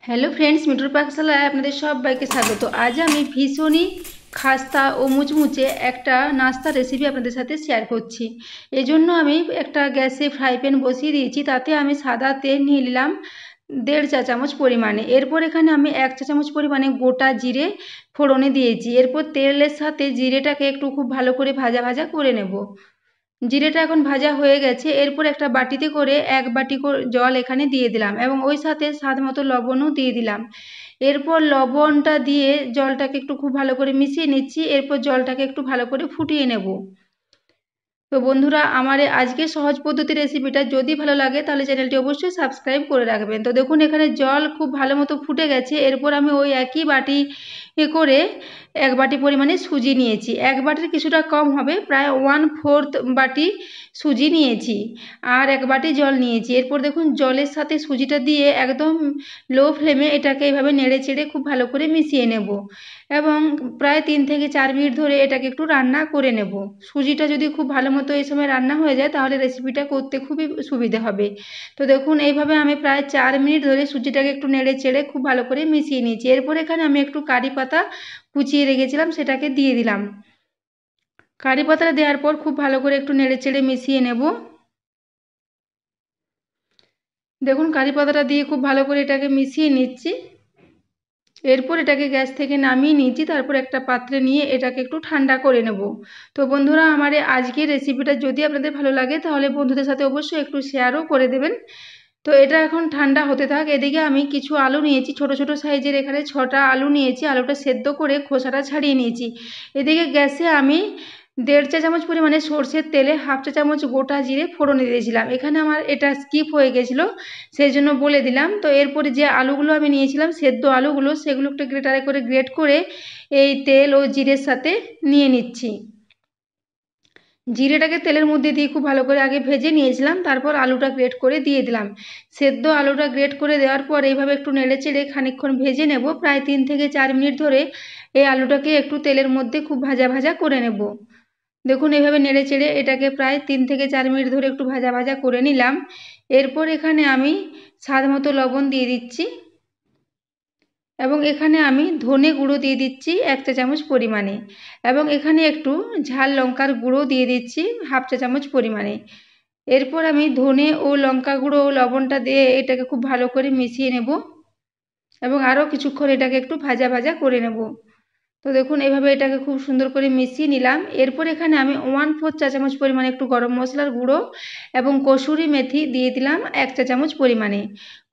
Hello friends, মিঠুর পাকশালায় আপনাদের সবাইকে স্বাগত। আজ আমি ভীষণই খাস্তা ও মুচমুচে একটা নাস্তা রেসিপি আপনাদের সাথে শেয়ার করছি। এজন্য আমি একটা গ্যাসে ফ্রাই প্যান বসিয়ে দিয়েছি। তাতে আমি সাদা তেল নিয়ে নিলাম 1.5 চা চামচ পরিমাণে। এরপর এখানে আমি 1 চা চামচ পরিমাণে গোটা জিরে ফোড়নে দিয়েছি। এরপর তেলের সাথে জিরেটাকে একটু খুব ভালো করে ভাজা ভাজা করে নেব। জিরেটা এখন ভাজা হয়ে গেছে। এরপর একটা বাটিতে করে 1 বাটি জল এখানে দিয়ে দিলাম এবং ওই সাথে স্বাদ মতো লবণও দিয়ে দিলাম। এরপর লবণটা দিয়ে জলটাকে একটু খুব ভালো করে মিশিয়ে নিচ্ছি। এরপর জলটাকে একটু ভালো করে ফুটিয়ে নেব। তো বন্ধুরা, আমার আজকের সহজ পদ্ধতি রেসিপিটা যদি ভালো লাগে তাহলে চ্যানেলটি অবশ্যই সাবস্ক্রাইব করে রাখবেন। তো দেখুন, এখানে জল খুব ভালো মতো ফুটে গেছে। এরপর আমি ওই একই বাটি করে 1 বাটি পরিমাণে সুজি নিয়েছি। 1 বাটির কিছুটা কম হবে, প্রায় 1/4 বাটি সুজি নিয়েছি আর 1 বাটি জল নিয়েছি। এরপর দেখুন, জলের সাথে সুজিটা দিয়ে একদম লো ফ্লেমে এটাকে এইভাবে নেড়ে চেড়ে খুব ভালো করে মিশিয়ে নেব এবং প্রায় 3 থেকে 4 মিনিট ধরে এটাকে একটু রান্না করে নেব। সুজিটা যদি খুব ভালো মতো এই সময় রান্না হয়ে যায় তাহলে রেসিপিটা করতে খুবই সুবিধে হবে। তো দেখুন, এইভাবে আমি প্রায় 4 মিনিট ধরে সুজিটাকে একটু নেড়ে চেড়ে খুব ভালো করে মিশিয়ে নিয়েছি। এরপর এখানে আমি একটু কারি পাতা কুচিয়ে রেখেছিলাম, সেটাকে দিয়ে দিলাম। কারি পাতাটা দেওয়ার পর খুব ভালো করে একটু নেড়ে চেড়ে মিশিয়ে নেব। দেখুন, কারি পাতাটা দিয়ে খুব ভালো করে এটাকে মিশিয়ে নিচ্ছি। এরপর এটাকে গ্যাস থেকে নামিয়ে নিয়েছি। তারপর একটা পাত্রে নিয়ে এটাকে একটু ঠান্ডা করে নেব। তো বন্ধুরা, আমার আজকের রেসিপিটা যদি আপনাদের ভালো লাগে তাহলে বন্ধুদের সাথে অবশ্যই একটু শেয়ারও করে দেবেন। তো এটা এখন ঠান্ডা হতে থাক। এদিকে আমি কিছু আলু নিয়েছি, ছোট ছোট সাইজের এখানে 6টা আলু নিয়েছি। আলুটা সেদ্ধ করে খোসাটা ছাড়িয়ে নিয়েছি। এদিকে গ্যাসে আমি 1.5 চা চামচ পরিমাণে সর্ষের তেলে 1/2 চা চামচ গোটা জিরে ফোড়নে দিয়েছিলাম। এখানে আমার এটা স্কিপ হয়ে গেছিলো, সেই জন্য বলে দিলাম। তো এরপরে যে আলুগুলো আমি নিয়েছিলাম, সেদ্ধ আলুগুলো, সেগুলো একটু গ্রেটারে করে গ্রেট করে এই তেল ও জিরের সাথে নিয়ে নিচ্ছি। জিরেটাকে তেলের মধ্যে দিয়ে খুব ভালো করে আগে ভেজে নিয়েছিলাম, তারপর আলুটা গ্রেট করে দিয়ে দিলাম। সেদ্ধ আলুটা গ্রেট করে দেওয়ার পর এইভাবে একটু নেড়ে চেড়ে খানিকক্ষণ ভেজে নেব। প্রায় 3 থেকে 4 মিনিট ধরে এই আলুটাকে একটু তেলের মধ্যে খুব ভাজা ভাজা করে নেব। দেখুন, এইভাবে নেড়ে চেড়ে এটাকে প্রায় 3 থেকে 4 মিনিট ধরে একটু ভাজা ভাজা করে নিলাম। এরপর এখানে আমি স্বাদ মতো লবণ দিয়ে দিচ্ছি এবং এখানে আমি ধনে গুঁড়ো দিয়ে দিচ্ছি 1 চা চামচ পরিমাণে এবং এখানে একটু ঝাল লঙ্কার গুঁড়ো দিয়ে দিচ্ছি 1/2 চা চামচ পরিমাণে। এরপর আমি ধনে ও লঙ্কা গুঁড়ো ও লবণটা দিয়ে এটাকে খুব ভালো করে মিশিয়ে নেব এবং আরও কিছুক্ষণ এটাকে একটু ভাজা ভাজা করে নেব। তো দেখুন, এইভাবে এটাকে খুব সুন্দর করে মিশিয়ে নিলাম। এরপর এখানে আমি 1/4 চা চামচ পরিমাণে একটু গরম মশলার গুঁড়ো এবং কসুরি মেথি দিয়ে দিলাম 1 চা চামচ পরিমাণে।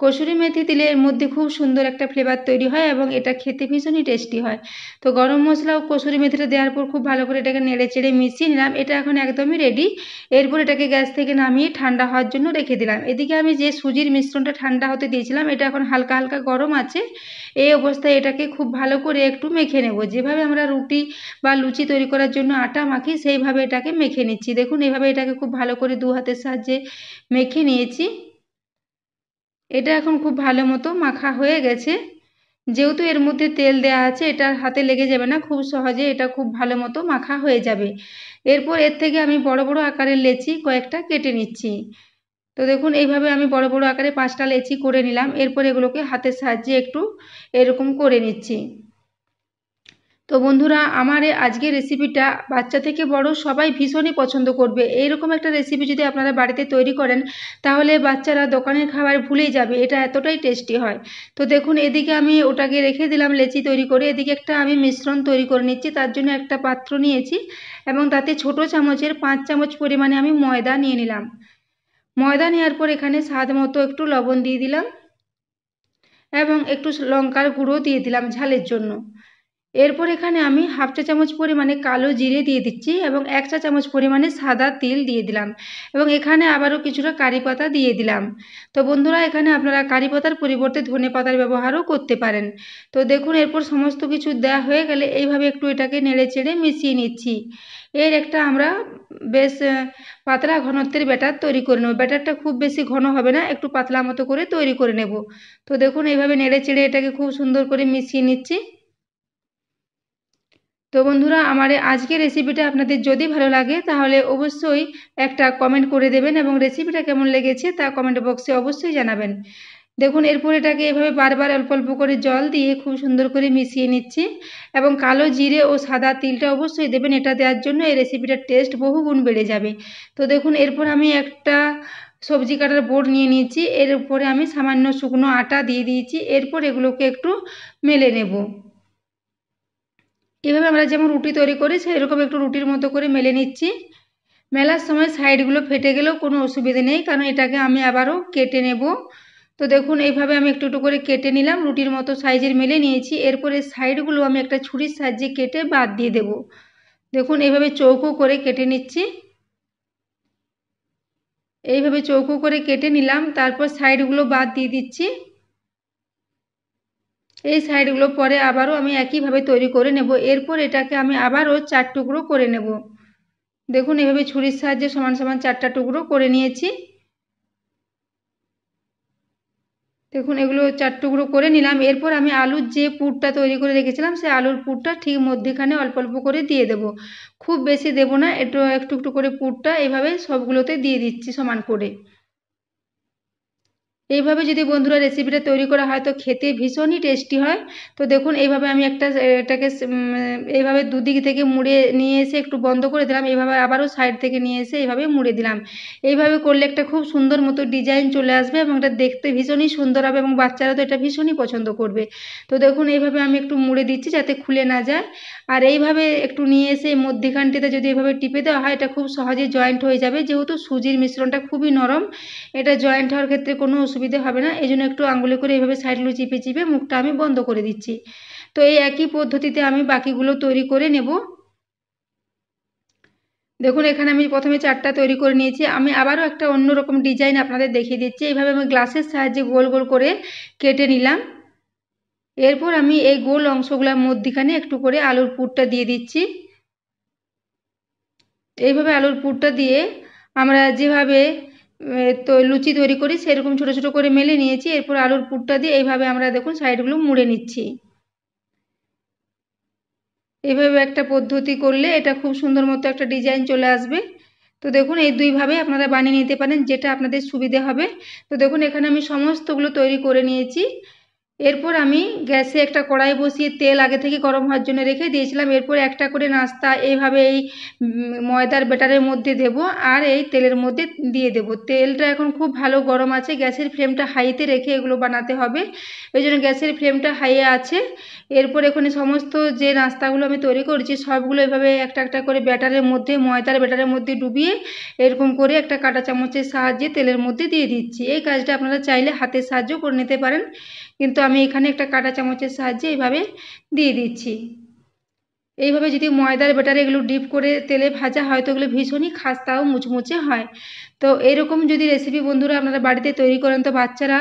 কসুরি মেথি দিলে এর মধ্যে খুব সুন্দর একটা ফ্লেভার তৈরি হয় এবং এটা খেতে ভীষণই টেস্টি হয়। তো গরম মশলা ও কসুরি মেথিটা দেওয়ার পর খুব ভালো করে এটাকে নেড়ে চেড়ে মিশিয়ে নিলাম। এটা এখন একদমই রেডি। এরপর এটাকে গ্যাস থেকে নামিয়ে ঠান্ডা হওয়ার জন্য রেখে দিলাম। এদিকে আমি যে সুজির মিশ্রণটা ঠান্ডা হতে দিয়েছিলাম, এটা এখন হালকা হালকা গরম আছে। এই অবস্থায় এটাকে খুব ভালো করে একটু মেখে নেব। যেভাবে আমরা রুটি বা লুচি তৈরি করার জন্য আটা মাখি, সেইভাবে এটাকে মেখে নিচ্ছি। দেখুন, এইভাবে এটাকে খুব ভালো করে 2 হাতের সাহায্যে মেখে নিয়েছি। এটা এখন খুব ভালো মতো মাখা হয়ে গেছে। যেহেতু এর মধ্যে তেল দেওয়া আছে, এটা হাতে লেগে যাবে না, খুব সহজে এটা খুব ভালো মতো মাখা হয়ে যাবে। এরপর এর থেকে আমি বড় বড় আকারের লেচি কয়েকটা কেটে নিচ্ছি। তো দেখুন, এইভাবে আমি বড় বড় আকারে 5টা লেচি করে নিলাম। এরপর এগুলোকে হাতের সাহায্যে একটু এরকম করে নিচ্ছি। তো বন্ধুরা, আমার আজকের রেসিপিটা বাচ্চা থেকে বড় সবাই ভীষণই পছন্দ করবে। এইরকম একটা রেসিপি যদি আপনারা বাড়িতে তৈরি করেন তাহলে বাচ্চারা দোকানের খাবার ভুলেই যাবে, এটা এতটাই টেস্টি হয়। তো দেখুন, এদিকে আমি ওটাকে রেখে দিলাম লেচি তৈরি করে। এদিকে একটা আমি মিশ্রণ তৈরি করে নিচ্ছি। তার জন্য একটা পাত্র নিয়েছি এবং তাতে ছোট চামচের 5 চামচ পরিমাণে আমি ময়দা নিয়ে নিলাম। ময়দা নেওয়ার পর এখানে স্বাদ মতো একটু লবণ দিয়ে দিলাম এবং একটু লঙ্কার গুঁড়ো দিয়ে দিলাম ঝালের জন্য। এরপর এখানে আমি 1/2 চা চামচ পরিমাণে কালো জিরে দিয়ে দিচ্ছি এবং 1 চা চামচ পরিমাণে সাদা তিল দিয়ে দিলাম এবং এখানে আবারও কিছুটা কারি পাতা দিয়ে দিলাম। তো বন্ধুরা, এখানে আপনারা কারি পাতার পরিবর্তে ধনে পাতার ব্যবহারও করতে পারেন। তো দেখুন, এরপর সমস্ত কিছু দেওয়া হয়ে গেলে এইভাবে একটু এটাকে নেড়ে চেড়ে মিশিয়ে নিচ্ছি। এর একটা আমরা বেশ পাতলা ঘনত্বের ব্যাটার তৈরি করে নেব। ব্যাটারটা খুব বেশি ঘন হবে না, একটু পাতলা মতো করে তৈরি করে নেব। তো দেখুন, এইভাবে নেড়ে চেড়ে এটাকে খুব সুন্দর করে মিশিয়ে নিচ্ছি। তো বন্ধুরা, আমার আজকের রেসিপিটা আপনাদের যদি ভালো লাগে তাহলে অবশ্যই একটা কমেন্ট করে দেবেন এবং রেসিপিটা কেমন লেগেছে তা কমেন্ট বক্সে অবশ্যই জানাবেন। দেখুন এরপর এটাকে এভাবে বারবার অল্প অল্প করে জল দিয়ে খুব সুন্দর করে মিশিয়ে নিচ্ছি। এবং কালো জিরে ও সাদা তিলটা অবশ্যই দেবেন, এটা দেওয়ার জন্য এই রেসিপিটার টেস্ট বহু গুণ বেড়ে যাবে। তো দেখুন এরপর আমি একটা সবজি কাটার বোর্ড নিয়ে নিয়েছি, এর উপরে আমি সামান্য শুকনো আটা দিয়ে দিয়েছি। এরপর এগুলোকে একটু মেলে নেব। এভাবে আমরা যেমন রুটি তৈরি করি সেরকম একটু রুটির মতো করে মেলে নিচ্ছি। মেলার সময় সাইডগুলো ফেটে গেলেও কোনো অসুবিধে নেই, কারণ এটাকে আমি আবারও কেটে নেব। তো দেখুন এইভাবে আমি একটু একটু করে কেটে নিলাম, রুটির মতো সাইজের মেলে নিয়েছি। এরপরে সাইডগুলো আমি একটা ছুরির সাহায্যে কেটে বাদ দিয়ে দেব। দেখুন এইভাবে চৌকো করে কেটে নিচ্ছি। এইভাবে চৌকো করে কেটে নিলাম, তারপর সাইডগুলো বাদ দিয়ে দিচ্ছি। এই সাইডগুলো পরে আবারও আমি একইভাবে তৈরি করে নেব। এরপর এটাকে আমি আবারও 4 টুকরো করে নেব। দেখুন এভাবে ছুরির সাহায্যে সমান সমান 4টা টুকরো করে নিয়েছি। দেখুন এগুলো 4 টুকরো করে নিলাম। এরপর আমি আলুর যে পুরটা তৈরি করে রেখেছিলাম সেই আলুর পুরটা ঠিক মধ্যেখানে অল্প অল্প করে দিয়ে দেব। খুব বেশি দেব না, একটু একটু একটু করে পুরটা এইভাবে সবগুলোতে দিয়ে দিচ্ছি সমান করে। এইভাবে যদি বন্ধুরা রেসিপিটা তৈরি করা হয় তো খেতে ভীষণই টেস্টি হয়। তো দেখুন এইভাবে আমি এটাকে এইভাবে দুদিক থেকে মুড়ে নিয়ে এসে একটু বন্ধ করে দিলাম। এইভাবে আবারও সাইড থেকে নিয়ে এসে এইভাবে মুড়ে দিলাম। এইভাবে করলে একটা খুব সুন্দর মতো ডিজাইন চলে আসবে এবং এটা দেখতে ভীষণই সুন্দর হবে এবং বাচ্চারা তো এটা ভীষণই পছন্দ করবে। তো দেখুন এইভাবে আমি একটু মুড়ে দিচ্ছি যাতে খুলে না যায়। আর এইভাবে একটু নিয়ে এসে মধ্যিখানটিতে যদি এভাবে টিপে দেওয়া হয় এটা খুব সহজেই জয়েন্ট হয়ে যাবে, যেহেতু সুজির মিশ্রণটা খুবই নরম, এটা জয়েন্ট হওয়ার ক্ষেত্রে কোনো অসুবিধে হবে না। এই জন্য একটু আঙুলে করে এইভাবে সাইডগুলো চিপে চিপে মুখটা আমি বন্ধ করে দিচ্ছি। তো এই একই পদ্ধতিতে আমি বাকিগুলো তৈরি করে নেব। দেখুন এখানে আমি প্রথমে 4টা তৈরি করে নিয়েছি। আমি আবারও একটা অন্যরকম ডিজাইন আপনাদের দেখিয়ে দিচ্ছি। এইভাবে আমি গ্লাসের সাহায্যে গোল গোল করে কেটে নিলাম। এরপর আমি এই গোল অংশগুলোর মধ্যিখানে একটু করে আলুর পুরটা দিয়ে দিচ্ছি। এইভাবে আলুর পুরটা দিয়ে আমরা যেভাবে তো লুচি তৈরি করি সেরকম ছোট ছোট করে মেলে নিয়েছি। এরপর আলুর পুরটা দিয়ে এইভাবে আমরা দেখুন সাইডগুলো মুড়ে নিচ্ছি। এইভাবে একটা পদ্ধতি করলে এটা খুব সুন্দর মতো একটা ডিজাইন চলে আসবে। তো দেখুন এই দুইভাবে আপনারা বানিয়ে নিতে পারেন, যেটা আপনাদের সুবিধে হবে। তো দেখুন এখানে আমি সমস্তগুলো তৈরি করে নিয়েছি। এরপর আমি গ্যাসে একটা কড়াই বসিয়ে তেল আগে থেকে গরম হওয়ার জন্য রেখে দিয়েছিলাম। এরপর একটা করে নাস্তা এইভাবে এই ময়দার ব্যাটারের মধ্যে দেব আর এই তেলের মধ্যে দিয়ে দেব। তেলটা এখন খুব ভালো গরম আছে, গ্যাসের ফ্লেমটা হাইতে রেখে এগুলো বানাতে হবে, ওই জন্য গ্যাসের ফ্লেমটা হাইয়ে আছে। এরপর এখানে সমস্ত যে নাস্তাগুলো আমি তৈরি করেছি সবগুলো এভাবে একটা একটা করে ব্যাটারের মধ্যে ময়দার ব্যাটারের মধ্যে ডুবিয়ে এরকম করে একটা কাঁটা চামচের সাহায্যে তেলের মধ্যে দিয়ে দিচ্ছি। এই কাজটা আপনারা চাইলে হাতের সাহায্যেও করে নিতে পারেন, কিন্তু আমি এখানে একটা কাঁটা চামচের সাহায্যে এইভাবে দিয়ে দিচ্ছি। এইভাবে যদি ময়দার ব্যাটারে এগুলো ডিপ করে তেলে ভাজা হয় তো এগুলো ভীষণই খাস্তা ও মুচমুচে হয়। তো এরকম যদি রেসিপি বন্ধুরা আপনারা বাড়িতে তৈরি করেন তো বাচ্চারা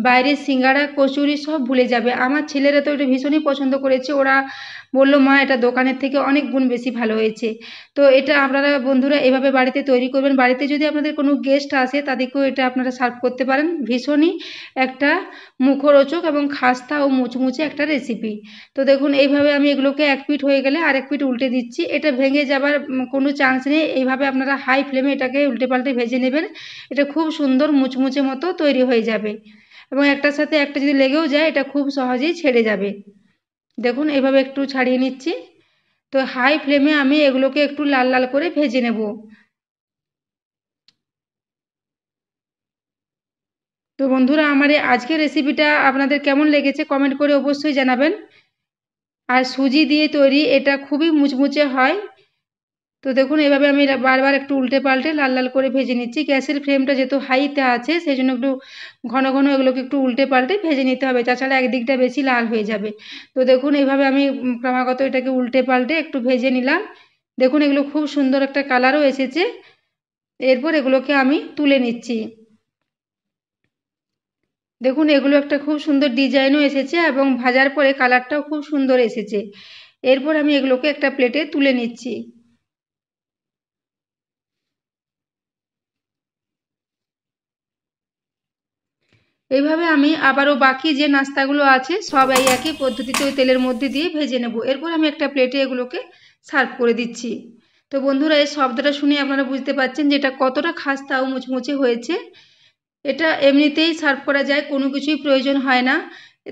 বাইরের সিঙ্গাড়া কচুরি সব ভুলে যাবে। আমার ছেলেরা তো এটা ভীষণই পছন্দ করেছে, ওরা বলল মা এটা দোকানের থেকে অনেক গুণ বেশি ভালো হয়েছে। তো এটা আপনারা বন্ধুরা এভাবে বাড়িতে তৈরি করবেন। বাড়িতে যদি আপনাদের কোনো গেস্ট আসে তাদেরকেও এটা আপনারা সার্ভ করতে পারেন। ভীষণই একটা মুখরোচক এবং খাস্তা ও মুচমুচে একটা রেসিপি। তো দেখুন এইভাবে আমি এগুলোকে এক পিঠ হয়ে গেলে আরেক পিঠ উল্টে দিচ্ছি। এটা ভেঙে যাবার কোনো চান্স নেই। এইভাবে আপনারা হাই ফ্লেমে এটাকে উল্টে পাল্টে ভেজে নেবেন। এটা খুব সুন্দর মুচমুচে মতো তৈরি হয়ে যাবে এবং একটার সাথে একটা যদি লেগেও যায় এটা খুব সহজেই ছেড়ে যাবে। দেখুন এইভাবে একটু ছাড়িয়ে নিচ্ছি। তো হাই ফ্লেমে আমি এগুলোকে একটু লাল লাল করে ভেজে নেব। তো বন্ধুরা আমার এই আজকের রেসিপিটা আপনাদের কেমন লেগেছে কমেন্ট করে অবশ্যই জানাবেন। আর সুজি দিয়ে তৈরি এটা খুবই মুচমুচে হয়। তো দেখুন এভাবে আমি বারবার একটু উল্টে পাল্টে লাল লাল করে ভেজে নিচ্ছি। গ্যাসের ফ্লেমটা যেহেতু হাইতে আছে সেই জন্য একটু ঘন ঘন এগুলোকে একটু উল্টে পাল্টে ভেজে নিতে হবে, তাছাড়া একদিকটা বেশি লাল হয়ে যাবে। তো দেখুন এইভাবে আমি ক্রমাগত এটাকে উল্টে পাল্টে একটু ভেজে নিলাম। দেখুন এগুলো খুব সুন্দর একটা কালারও এসেছে। এরপর এগুলোকে আমি তুলে নিচ্ছি। দেখুন এগুলো একটা খুব সুন্দর ডিজাইনও এসেছে এবং ভাজার পরে কালারটাও খুব সুন্দর এসেছে। এরপর আমি এগুলোকে একটা প্লেটে তুলে নিচ্ছি। এইভাবে আমি আবারও বাকি যে নাস্তাগুলো আছে সব এই একই পদ্ধতিতে ওই তেলের মধ্যে দিয়ে ভেজে নেব। এরপর আমি একটা প্লেটে এগুলোকে সার্ভ করে দিচ্ছি। তো বন্ধুরা এই শব্দটা শুনে আপনারা বুঝতে পারছেন যে এটা কতটা খাস্তা ও মুচমুচে হয়েছে। এটা এমনিতেই সার্ভ করা যায়, কোনো কিছুই প্রয়োজন হয় না।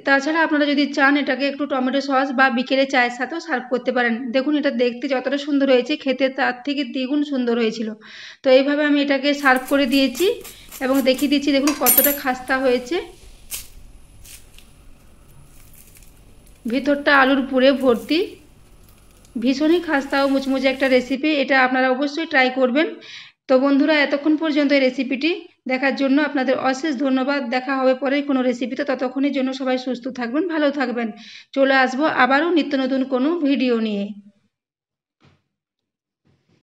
তাছাড়া আপনারা যদি চান এটাকে একটু টমেটো সস বা বিকেলে চায়ের সাথেও সার্ভ করতে পারেন। দেখুন এটা দেখতে যতটা সুন্দর হয়েছে, খেতে তার থেকে দ্বিগুণ সুন্দর হয়েছিল। তো এইভাবে আমি এটাকে সার্ভ করে দিয়েছি এবং দেখিয়ে দিচ্ছি দেখুন কতটা খাস্তা হয়েছে। ভিতরটা আলুর পুরে ভর্তি, ভীষণই খাস্তা ও মুচমুচে একটা রেসিপি। এটা আপনারা অবশ্যই ট্রাই করবেন। তো বন্ধুরা, এতক্ষণ পর্যন্ত এই রেসিপিটি দেখার জন্য আপনাদের অশেষ ধন্যবাদ। দেখা হবে পরে কোনো রেসিপিতে, ততক্ষণের জন্য সবাই সুস্থ থাকবেন, ভালো থাকবেন। চলে আসবো আবারও নিত্য নতুন কোনো ভিডিও নিয়ে।